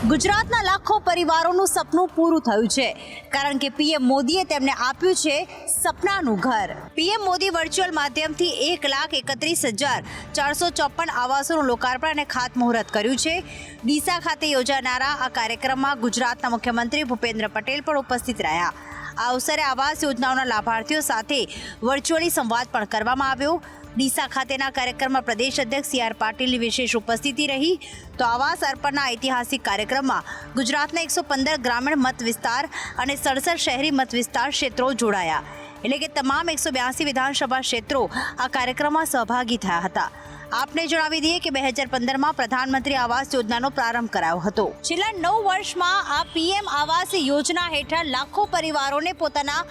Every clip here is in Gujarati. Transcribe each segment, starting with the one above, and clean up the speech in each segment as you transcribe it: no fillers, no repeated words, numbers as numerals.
ગુજરાતના લાખો પરિવારોનું સપનું પૂરું થયું છે, કારણ કે પીએમ મોદીએ તેમને આપ્યું છે સપનાનું ઘર. પીએમ મોદી વર્ચ્યુઅલ માધ્યમથી 1,31,454 આવાસોનું લોકાર્પણ અને ખાતમુહૂર્ત કર્યું છે. ડીસા ખાતે યોજાનારા આ કાર્યક્રમમાં ગુજરાતના મુખ્યમંત્રી ભૂપેન્દ્ર પટેલ પણ ઉપસ્થિત રહ્યા. આ અવસરે આવાસ યોજનાઓના લાભાર્થીઓ સાથે વર્ચ્યુઅલી સંવાદ પણ કરવામાં આવ્યો. ડીસા ખાતેના કાર્યક્રમમાં પ્રદેશ અધ્યક્ષ સી.આર. પાટીલની વિશેષ ઉપસ્થિતિ રહી. તો આવાસ અર્પણના ઐતિહાસિક કાર્યક્રમમાં ગુજરાતના 115 ગ્રામીણ મત વિસ્તાર અને 67 શહેરી મત વિસ્તાર ક્ષેત્રો જોડાયા. એટલે કે તમામ 182 વિધાનસભા ક્ષેત્રો આ કાર્યક્રમમાં સહભાગી થયા હતા. આપને જણાવી દઈએ કે 2015માં પ્રધાનમંત્રી આવાસ યોજનાનો પ્રારંભ કરાયો હતો. છેલ્લા 9 વર્ષમાં આ પીએમ આવાસ યોજના હેઠળ લાખો પરિવારોને પોતાના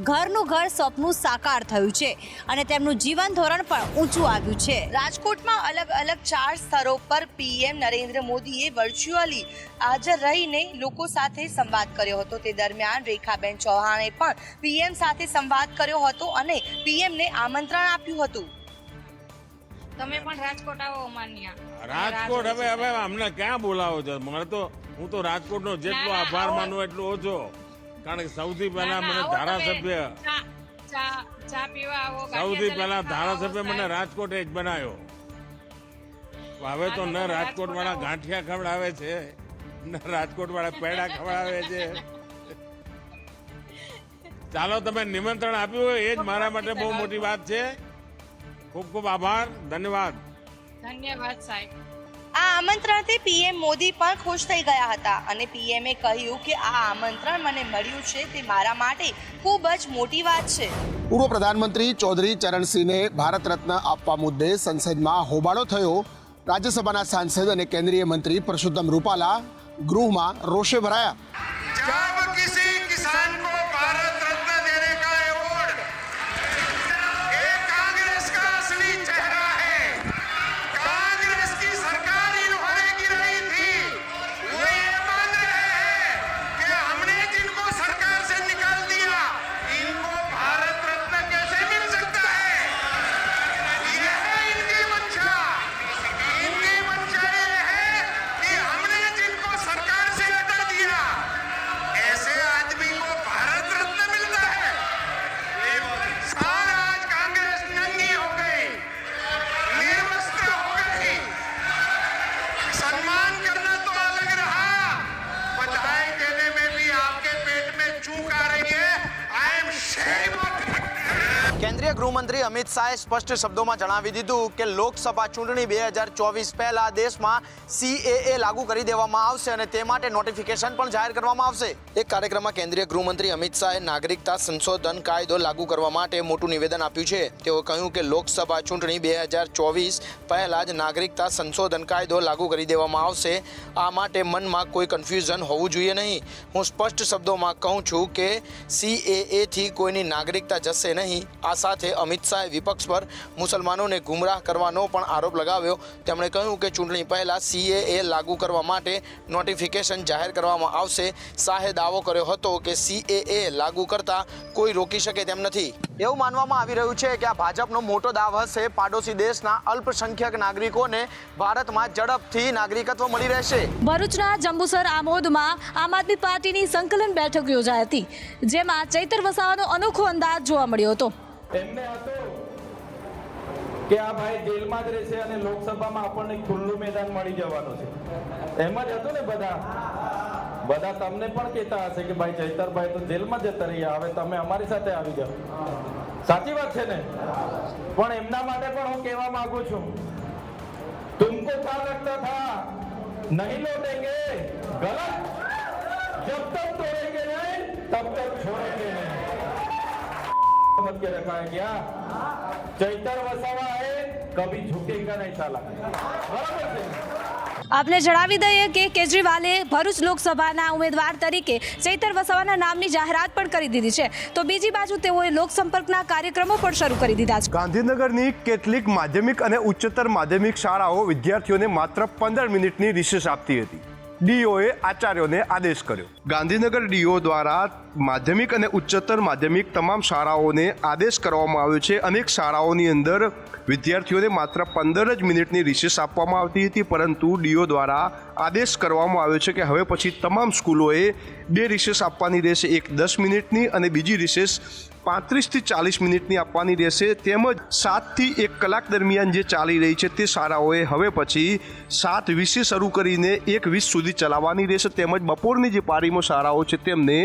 ઘરનું ઘર સપનું સાકાર થયું છે અને તેમનું જીવન ધોરણ પણ ઊંચું આવ્યું છે. રાજકોટમાં અલગ અલગ 4 સ્તરો પર પીએમ નરેન્દ્ર મોદીએ વર્ચ્યુઅલી હાજર રહીને લોકો સાથે સંવાદ કર્યો હતો. તે દરમિયાન રેખાબેન ચૌહાણે પણ પીએમ સાથે સંવાદ કર્યો હતો અને પીએમને આમંત્રણ આપ્યું હતું. તમે પણ રાજકોટ આવો માન્ય. રાજકોટ હવે અમને ક્યાં બોલાવો છો? મને તો હું તો રાજકોટનો જેટલો આભાર માનું એટલો ઓછો, કારણ કે સૌથી પહેલા મને ધારાસભ્ય સૌથી પહેલા ધારાસભ્ય મને રાજકોટ જ બનાવ્યો. હવે તો ન રાજકોટ વાળા ગાંઠિયા ખવડાવે છે, ન રાજકોટ વાળા પેડા ખવડાવે છે. ચાલો, તમે નિમંત્રણ આપ્યું હોય એ જ મારા માટે બહુ મોટી વાત છે. ખૂબ ખૂબ આભાર, ધન્યવાદ. ધન્યવાદ સાહેબ. આ આમંત્રણથી પીએમ મોદી પણ ખુશ થઈ ગયા હતા અને પીએમએ કહ્યું કે આ આમંત્રણ મને મળ્યું છે તે મારા માટે ખૂબ જ મોટી વાત છે. પૂર્વ પ્રધાનમંત્રી ચૌધરી ચરણસિંહને ભારત રત્ન આપવા મુદ્દે સંસદમાં હોબાળો થયો. રાજ્યસભાના સાંસદ અને કેન્દ્રીય મંત્રી પરસોત્તમ રૂપાલા ગૃહમાં રોષે ભરાયા. કેન્દ્રીય ગૃહમંત્રી અમિત શાહે સ્પષ્ટ શબ્દોમાં જણાવી દીધું કે લોકસભા ચૂંટણી 2024 પહેલા દેશમાં CAA લાગુ કરી દેવામાં આવશે અને તે માટે નોટિફિકેશન પણ જાહેર કરવામાં આવશે. એક કાર્યક્રમમાં કેન્દ્રીય ગૃહમંત્રી અમિત શાહે નાગરિકતા સંશોધન કાયદો લાગુ કરવા માટે મોટું નિવેદન આપ્યું છે. તેઓ કહ્યું કે લોકસભા ચૂંટણી 2024 પહેલા જ નાગરિકતા સંશોધન કાયદો લાગુ કરી દેવામાં આવશે. આ માટે મનમાં કોઈ કન્ફ્યુઝન હોવું જોઈએ નહીં. હું સ્પષ્ટ શબ્દોમાં કહું છું કે CAA થી કોઈની નાગરિકતા જશે નહીં. આ સાથે અમિત શાહે વિપક્ષ પર મુસલમાનોને ગુમરાહ કરવાનો પણ આરોપ લગાવ્યો. તેમણે કહ્યું કે ચૂંટણી પહેલા CAA લાગુ કરવા માટે નોટિફિકેશન જાહેર કરવામાં આવશે. શાહે દાવો કર્યો હતો કે CAA લાગુ કરતા કોઈ રોકી શકે તેમ નથી. એવું માનવામાં આવી રહ્યું છે કે આ ભાજપનો મોટો દાવ હશે. પાડોશી દેશના અલ્પસંખ્યક નાગરિકોને ભારતમાં ઝડપથી નાગરિકત્વ મળી રહેશે. ભરૂચના જંબુસર આમોદમાં આમ આદમી પાર્ટીની સંકલન બેઠક યોજાઈ હતી, જેમાં ચૈતર વસાવાનો અનોખો અંદાજ જોવા મળ્યો હતો. એમને હતું કે આ ભાઈ જેલમાં જ રહેશે અને લોકસભામાં આપણને ખુલ્લું મેદાન મળી જવાનું છે. એમ જ હતું ને. બધા તમને પણ કહેતા હશે કે ભાઈ ચૈતરભાઈ તો જેલમાં જતા રહ્યા, હવે તમે અમારી સાથે આવી જાઓ. સાચી વાત છે ને? પણ એમના માટે પણ હું કહેવા માંગુ છું, તુમકો क्या लगता था नहीं लौटेंगे? गलत. जब तक तोड़ेंगे नहीं तब तक छोड़ेंगे नहीं. समझ के रखा है क्या? चैतर वसावा है, कभी झुकेगा नहीं साला. बराबर है. આપને જણાવી દઈએ કે કેજરીવાલે ભરૂચ લોકસભાના ઉમેદવાર તરીકે ચૈતર વસાવાના નામની જાહેરાત પણ કરી દીધી છે. તો બીજી બાજુ તેઓએ લોકસંપર્કના કાર્યક્રમો પણ શરૂ કરી દીધા છે. ગાંધીનગરની કેટલીક માધ્યમિક અને ઉચ્ચતર માધ્યમિક શાળાઓ વિદ્યાર્થીઓને માત્ર 15 મિનિટની રિસેસ આપતી હતી. ડીઓએ આચાર્યોને આદેશ કર્યો. ગાંધીનગર ડીઓ દ્વારા માધ્યમિક અને ઉચ્ચતર માધ્યમિક તમામ શાળાઓને આદેશ કરવામાં આવ્યો છે. અનેક શાળાઓની અંદર વિદ્યાર્થીઓને માત્ર 15 જ મિનિટની રિસેસ આપવામાં આવતી હતી, પરંતુ ડીઓ દ્વારા આદેશ કરવામાં આવ્યો છે કે હવે પછી તમામ સ્કૂલોએ 2 રિસેસ આપવાની રહેશે, એક 10 મિનિટની અને બીજી રિસેસ 35 થી 40 મિનિટની આપવાની રહેશે. તેમજ 7 થી 1 કલાક દરમિયાન જે ચાલી રહી છે તે શાળાઓએ હવે પછી 7:20 શરૂ કરીને 1:20 સુધી ચલાવવાની રહેશે. તેમજ બપોરની જે પારીમાં શાળાઓ છે તેમને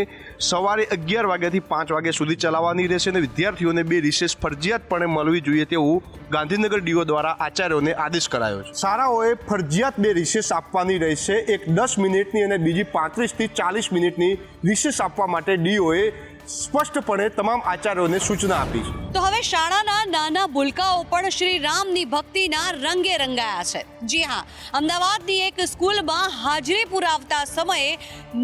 સવારે 11 વાગ્યાથી 5 વાગ્યા સુધી ચલાવવાની રહેશે અને વિદ્યાર્થીઓને 2 રિસેસ ફરજિયાતપણે મળવી જોઈએ તેવું ગાંધીનગર ડીઓ દ્વારા આચાર્યોને આદેશ કરાયો છે. શાળાઓએ ફરજિયાત 2 રિસેસ આપવાની રહેશે, એક 10 મિનિટની અને બીજી 35 થી 40 મિનિટની રિસેસ આપવા માટે ડીઓએ સ્પષ્ટપણે તમામ આચાર્યોને સૂચના આપી છે. તો હવે શાળાના નાના ભૂલકાઓ પણ શ્રી રામની ભક્તિના રંગે રંગાયા છે. જી હા, અમદાવાદની એક સ્કૂલમાં હાજરી પુરાવતા સમયે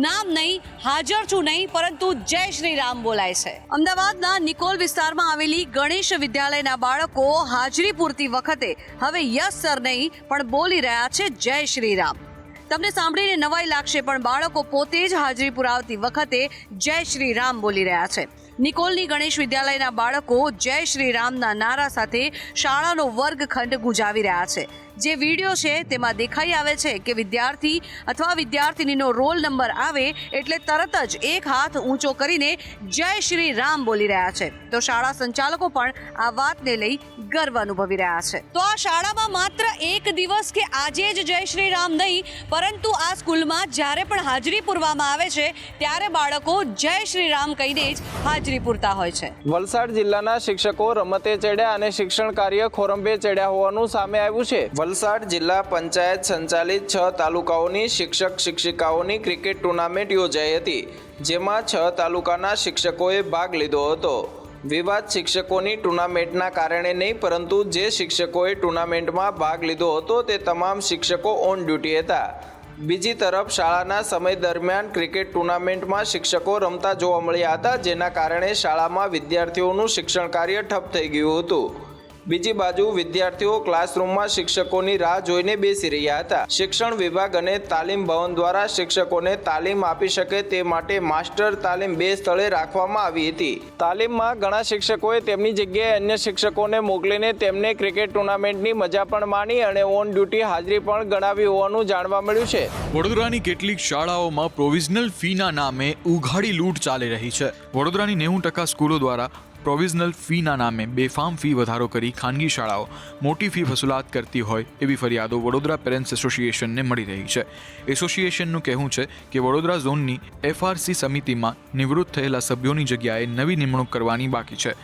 નામ નહીં, હાજર છું નહીં, પરંતુ જય શ્રી રામ બોલાય છે. અમદાવાદના નિકોલ વિસ્તારમાં આવેલી ગણેશ વિદ્યાલયના બાળકો હાજરી પૂરતી વખતે હવે યસ સર નહીં પણ બોલી રહ્યા છે જય શ્રી રામ. તમને સાંભળીને નવાઈ લાગશે, પણ બાળકો પોતે જ હાજરી પુરાવતી વખતે જય શ્રી રામ બોલી રહ્યા છે. નિકોલની ગણેશ વિદ્યાલયના બાળકો જય શ્રી રામના નારા સાથે શાળાનો વર્ગખંડ ગુંજાવી રહ્યા છે. જે વિડીયો છે તેમાં દેખાઈ આવે છે કે વિદ્યાર્થી અથવા વિદ્યાર્થીનીનો રોલ નંબર આવે એટલે તરત જ એક હાથ ઊંચો કરીને જય શ્રી રામ બોલી રહ્યા છે. તો શાળા સંચાલકો પણ આ વાતને લઈ ગર્વ અનુભવી રહ્યા છે. તો આ શાળામાં માત્ર એક દિવસ કે આજે જ જય શ્રી રામ નહીં, પરંતુ આ સ્કૂલમાં જ્યારે પણ હાજરી પૂરવામાં આવે છે ત્યારે બાળકો જય શ્રી રામ કહીને જ હાજરી પૂરતા હોય છે. વલસાડ જિલ્લાના શિક્ષકો રમતે ચડ્યા અને શિક્ષણ કાર્ય ખોરંભે ચડ્યા હોવાનું સામે આવ્યું છે. વલસાડ જિલ્લા પંચાયત સંચાલિત 6 તાલુકાઓની શિક્ષક શિક્ષિકાઓની ક્રિકેટ ટુર્નામેન્ટ યોજાઈ હતી, જેમાં 6 તાલુકાના શિક્ષકોએ ભાગ લીધો હતો. વિવાદ શિક્ષકોની ટુર્નામેન્ટના કારણે નહીં, પરંતુ જે શિક્ષકોએ ટુર્નામેન્ટમાં ભાગ લીધો હતો તે તમામ શિક્ષકો ઓન ડ્યુટી હતા. બીજી તરફ શાળાના સમય દરમિયાન ક્રિકેટ ટુર્નામેન્ટમાં શિક્ષકો રમતા જોવા મળ્યા હતા, જેના કારણે શાળામાં વિદ્યાર્થીઓનું શિક્ષણ કાર્ય ઠપ થઈ ગયું હતું. બીજી બાજુ વિદ્યાર્થીઓ ક્લાસરૂમમાં શિક્ષકોની રાહ જોઈને બેસી રહ્યા હતા. શિક્ષણ વિભાગ અને તાલીમ ભવન દ્વારા શિક્ષકોને તાલીમ આપી શકે તે માટે માસ્ટર તાલીમ 2 સ્થળે રાખવામાં આવી હતી. તાલીમમાં ઘણા શિક્ષકોએ તેમની જગ્યાએ અન્ય શિક્ષકોને મોકલીને તેમને ક્રિકેટ ટુર્નામેન્ટની મજા પણ માણી અને ઓન ડ્યુટી હાજરી પણ ગણાવી હોવાનું જાણવા મળ્યું છે. વડોદરાની કેટલીક શાળાઓમાં પ્રોવિઝનલ ફીના નામે ઉઘાડી લૂંટ ચાલી રહી છે. વડોદરાની 90% સ્કૂલો દ્વારા પ્રોવિઝનલ ફીના નામે બેફામ ફી વધારો કરી ખાનગી શાળાઓ મોટી ફી વસૂલાત કરતી હોય એવી ફરિયાદો વડોદરા પેરેન્ટ્સ એસોસિએશનને મળી રહી છે. એસોસિએશનનું કહેવું છે કે વડોદરા ઝોનની FRC સમિતિમાં નિવૃત્ત થયેલા સભ્યોની જગ્યાએ નવી નિમણૂક કરવાની બાકી છે.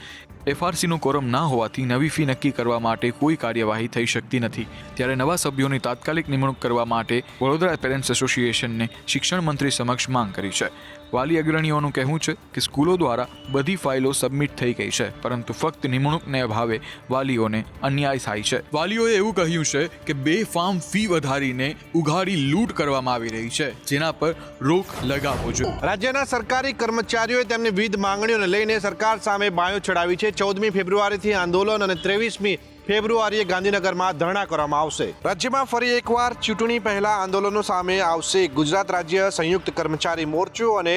FRCનો કોરમ ના હોવાથી નવી ફી નક્કી કરવા માટે કોઈ કાર્યવાહી થઈ શકતી નથી. ત્યારે નવા સભ્યોની તાત્કાલિક નિમણૂક કરવા માટે વડોદરા પેરેન્ટ્સ એસોસિએશનને શિક્ષણ મંત્રી સમક્ષ માંગ કરી છે. વાલી અગ્રણીઓનું કહેવું છે કે સ્કૂલો દ્વારા બધી ફાઇલો સબમિટ થઈ ગઈ છે, પરંતુ ફક્ત નિમણૂકને અભાવે વાલીઓને અન્યાય થાય છે. વાલીઓએ એવું કહ્યું છે કે બેફામ ફી વધારીને ઉઘાડી લૂંટ કરવામાં આવી રહી છે, જેના પર રોક લગાવવો જોઈએ. રાજ્યના સરકારી કર્મચારીઓએ તેમની વિવિધ માંગણીઓને લઈને સરકાર સામે બાયો ચડાવી છે. 14મી ફેબ્રુઆરીથી આંદોલન અને 23મી ફેબ્રુઆરીએ ગાંધીનગરમાં ધરણા કરવામાં આવશે. રાજ્યમાં ફરી એકવાર ચૂંટણી પહેલા આંદોલનો સામે આવશે. ગુજરાત રાજ્ય સંયુક્ત કર્મચારી મોરચો અને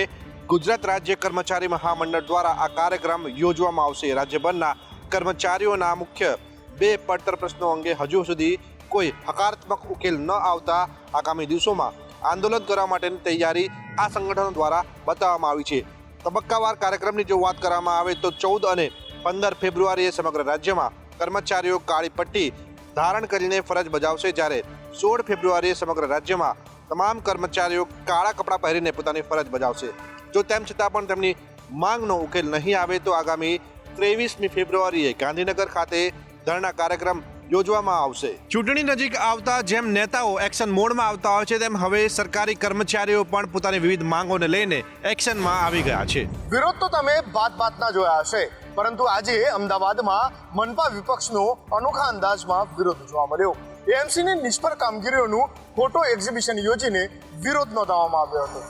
ગુજરાત રાજ્ય કર્મચારી મહામંડળ દ્વારા આ કાર્યક્રમ યોજવામાં આવશે. રાજ્યભરના કર્મચારીઓના મુખ્ય 2 પડતર પ્રશ્નો અંગે હજુ સુધી કોઈ હકારાત્મક ઉકેલ ન આવતા આગામી દિવસોમાં આંદોલન કરવા માટેની તૈયારી આ સંગઠનો દ્વારા બતાવવામાં આવી છે. તબક્કાવાર કાર્યક્રમની જો વાત કરવામાં આવે તો 14 અને 15 ફેબ્રુઆરીએ સમગ્ર રાજ્યમાં કર્મચારીઓ કાળી પટ્ટી ધારણ કરીને ફરજ બજાવશે, જ્યારે 16 ફેબ્રુઆરીએ સમગ્ર રાજ્યમાં તમામ કર્મચારીઓ કાળા કપડાં પહેરીને પોતાની ફરજ બજાવશે. જો તેમ છતાં પણ તેમની માંગનો ઉકેલ નહીં આવે તો આગામી 23મી ફેબ્રુઆરીએ ગાંધીનગર ખાતે ધરણા કાર્યક્રમ યોજવામાં આવશે. ચૂંટણી નજીક આવતા જેમ નેતાઓ એક્શન મોડમાં આવતા હોય છે, તેમ હવે સરકારી કર્મચારીઓ પણ પોતાની વિવિધ માંગોને લઈને એક્શનમાં આવી ગયા છે. વિરોધ તો તમે બાતના જોયા હશે, પરંતુ આજે અમદાવાદમાં મનપા વિપક્ષનો અનોખા અંદાજમાં વિરોધ જોવા મળ્યો. એએમસીની નિષ્ફળ કામગીરીઓનું ફોટો એક્ઝિબિશન યોજીને વિરોધ નોંધાવવામાં આવ્યો હતો.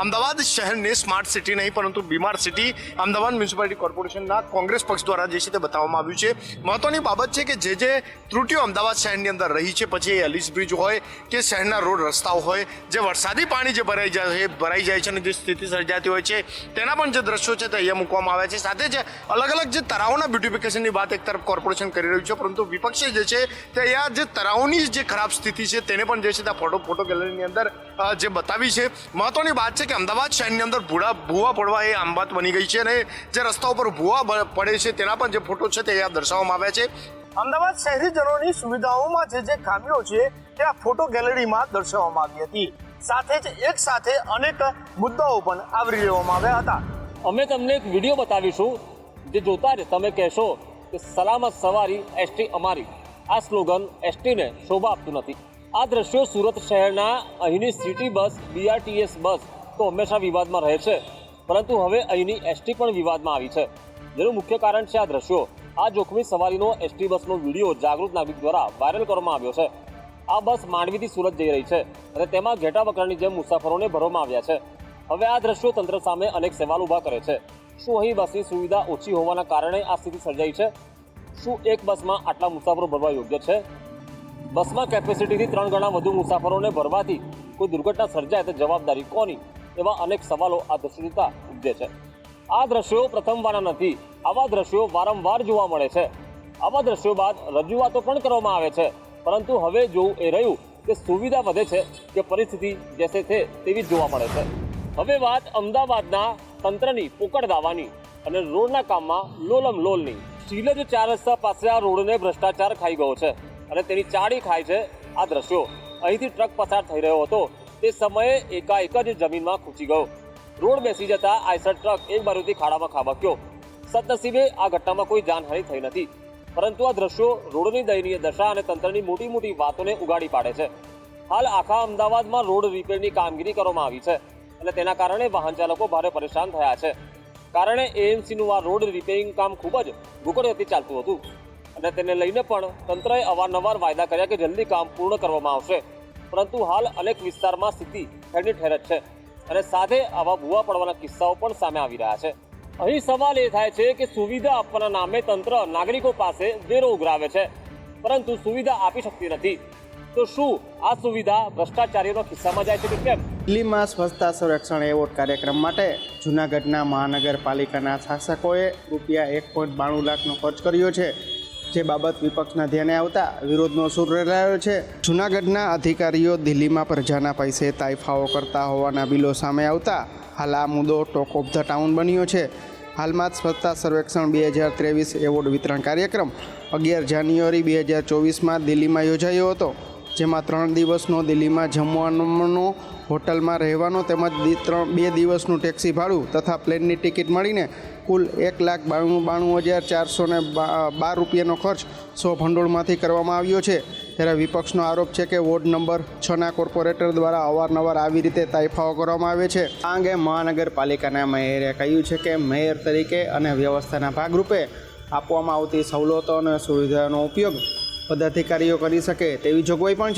અમદાવાદ શહેરને સ્માર્ટ સિટી નહીં પરંતુ બીમાર સિટી અમદાવાદ મ્યુનિસિપાલિટી કોર્પોરેશનના કોંગ્રેસ પક્ષ દ્વારા જે છે તે બતાવવામાં આવ્યું છે. મહત્વની બાબત છે કે જે ત્રુટીઓ અમદાવાદ શહેરની અંદર રહી છે, પછી એ એલિસ બ્રિજ હોય કે શહેરના રોડ રસ્તાઓ હોય, જે વરસાદી પાણી જે ભરાઈ જાય છે અને જે સ્થિતિ સર્જાતી હોય છે તેના પણ જે દ્રશ્યો છે તે અહીંયા મૂકવામાં આવ્યા છે. સાથે જ અલગ અલગ જે તળાવોના બ્યુટિફિકેશનની વાત એક તરફ કોર્પોરેશન કરી રહ્યું છે, પરંતુ વિપક્ષે જે છે તે અહીંયા જે તળાવોની જે ખરાબ સ્થિતિ છે તેને પણ જે છે તે ફોટો ગેલેરીની અંદર જે બતાવી છે. મહત્વની વાત છે કે અમદાવાદ શહેરની અંદર ભૂવા પડવા એ આમ વાત બની ગઈ છે અને જે રસ્તા ઉપર ભૂવા પડે છે તેના પણ જે ફોટો છે તે અહીંયા દર્શાવવામાં આવ્યા છે. અમદાવાદ શહેરીજનોની સુવિધાઓમાં જે ખામીઓ છે તે આ ફોટો ગેલેરીમાં દર્શાવવામાં આવી હતી. સાથે જ એક સાથે અનેક મુદ્દાઓ પણ આવરી લેવામાં આવ્યા હતા. અમે તમને એક વિડીયો બતાવીશું જે જોતા જ તમે કહેશો કે સલામત સવારી એસટી અમારી. આ સ્લોગન એસટીને શોભા આપતું નથી. આ દ્રશ્યો સુરત શહેરના અહીંની સિટી બસ BRTS બસ તો હંમેશા વિવાદમાં રહે છે, પરંતુ હવે અહીંની એસટી પણ વિવાદમાં આવી છે. જેનું મુખ્ય કારણ છે આ દ્રશ્યો. આ જોખમી સવારીનો એસટી બસનો વિડીયો જાગૃત નાગરિક દ્વારા વાયરલ કરવામાં આવ્યો છે. આ બસ માંડવીથી સુરત જઈ રહી છે અને તેમાં ઘેટા બકરાની જેમ મુસાફરોને ભરવામાં આવ્યા છે. હવે આ દ્રશ્યો તંત્ર સામે અનેક સવાલ ઊભા કરે છે. શું અહીં બસની સુવિધા ઓછી હોવાના કારણે આ સ્થિતિ સર્જાઈ છે? શું એક બસમાં આટલા મુસાફરો ભરવા યોગ્ય છે? બસમાં કેપેસિટીથી 3 ગણા વધુ મુસાફરોને ભરવાથી કોઈ દુર્ઘટના સર્જાય તો જવાબદારી કોની? એવા અનેક સવાલો આ દ્રશ્યો જોતા ઉપજે છે. આ દ્રશ્યો પ્રથમવારના નથી. આવા દ્રશ્યો વારંવાર જોવા મળે છે. આવા દ્રશ્યો બાદ રજૂઆતો પણ કરવામાં આવે છે, પરંતુ હવે જોવું એ રહ્યું કે સુવિધા વધે છે કે પરિસ્થિતિ જેસે છે તેવી જોવા મળે છે. હવે વાત અમદાવાદના તંત્રની પોકળ દાવાની અને રોડના કામમાં લોલમ લોલની. સ્ટીલ જ 4 રસ્તા પાસે આ રોડને ભ્રષ્ટાચાર ખાઈ ગયો છે અને તેની ચાડી ખાય છે આ દ્રશ્યો. અહીંથી ટ્રક પસાર થઈ રહ્યો હતો તે સમયે એકાએક જ જમીનમાં ખૂંચી ગયો. રોડ બેસી જતા આઈસર ટ્રક એક બાજુથી ખાડામાં ખાબક્યો. સદનસીબે આ ઘટનામાં કોઈ જાનહાનિ થઈ નથી, પરંતુ આ દ્રશ્યો રોડની દયનીય દશા અને તંત્રની મોટી મોટી વાતોને ઉગાડી પાડે છે. હાલ આખા અમદાવાદમાં રોડ રિપેરની કામગીરી કરવામાં આવી છે અને તેના કારણે વાહન ચાલકો ભારે પરેશાન થયા છે. કારણે AMCનું આ રોડ રિપેરિંગ કામ ખૂબ જ ગુકળગતિથી ચાલતું હતું અને તેને લઈને પણ તંત્રએ અવારનવાર વાયદા કર્યા કે જલ્દી કામ પૂર્ણ કરવામાં આવશે, પરંતુ હાલ અનેક વિસ્તારમાં સ્થિતિ ઠેરની ઠેર જ છે અને સાથે આવા ભૂવા પડવાના કિસ્સાઓ પણ સામે આવી રહ્યા છે. અહીં સવાલ એ થાય છે કે સુવિધા આપવાના નામે તંત્ર નાગરિકો પાસે વેરો ઉઘરાવે છે, પરંતુ સુવિધા આપી શકતી નથી. તો શું આ સુવિધા ભ્રષ્ટાચારીઓના ખિસ્સામાં જાય છે કે કેમ? દિલ્હીમાં સ્વચ્છતા સર્વેક્ષણ એવોર્ડ કાર્યક્રમ માટે જૂનાગઢના મહાનગરપાલિકાના શાસકોએ ₹1.92 લાખનો ખર્ચ કર્યો છે, જે બાબત વિપક્ષના ધ્યાને આવતા વિરોધનો સૂર રેલાયો છે. જૂનાગઢના અધિકારીઓ દિલ્હીમાં પ્રજાના પૈસે તાઇફાઓ કરતા હોવાના બિલો સામે આવતા હાલ આ મુદ્દો ટોક ઓફ ધ ટાઉન બન્યો છે. હાલમાં જ સ્વચ્છતા સર્વેક્ષણ 2023 એવોર્ડ વિતરણ કાર્યક્રમ 11 જાન્યુઆરી 2024માં દિલ્હીમાં યોજાયો હતો, જેમાં 3 દિવસનો દિલ્હીમાં જમવાનો, હોટલમાં રહેવાનો તેમજ 2 દિવસનું ટેક્સી ભાડું તથા પ્લેનની ટિકિટ મળીને કુલ ₹1,92,412 ખર્ચ ભંડોળમાંથી કરવામાં આવ્યો છે. ત્યારે વિપક્ષનો આરોપ છે કે વોર્ડ નંબર 6ના કોર્પોરેટર દ્વારા અવારનવાર આવી રીતે તાઇફાઓ કરવામાં આવે છે. આ અંગે મહાનગરપાલિકાના મેયરે કહ્યું છે કે મેયર તરીકે અને વ્યવસ્થાના ભાગરૂપે આપવામાં આવતી સવલતો અને સુવિધાનો ઉપયોગ પદાધિકારીઓ કરી શકે તેવી જોગવાઈ પણ છે.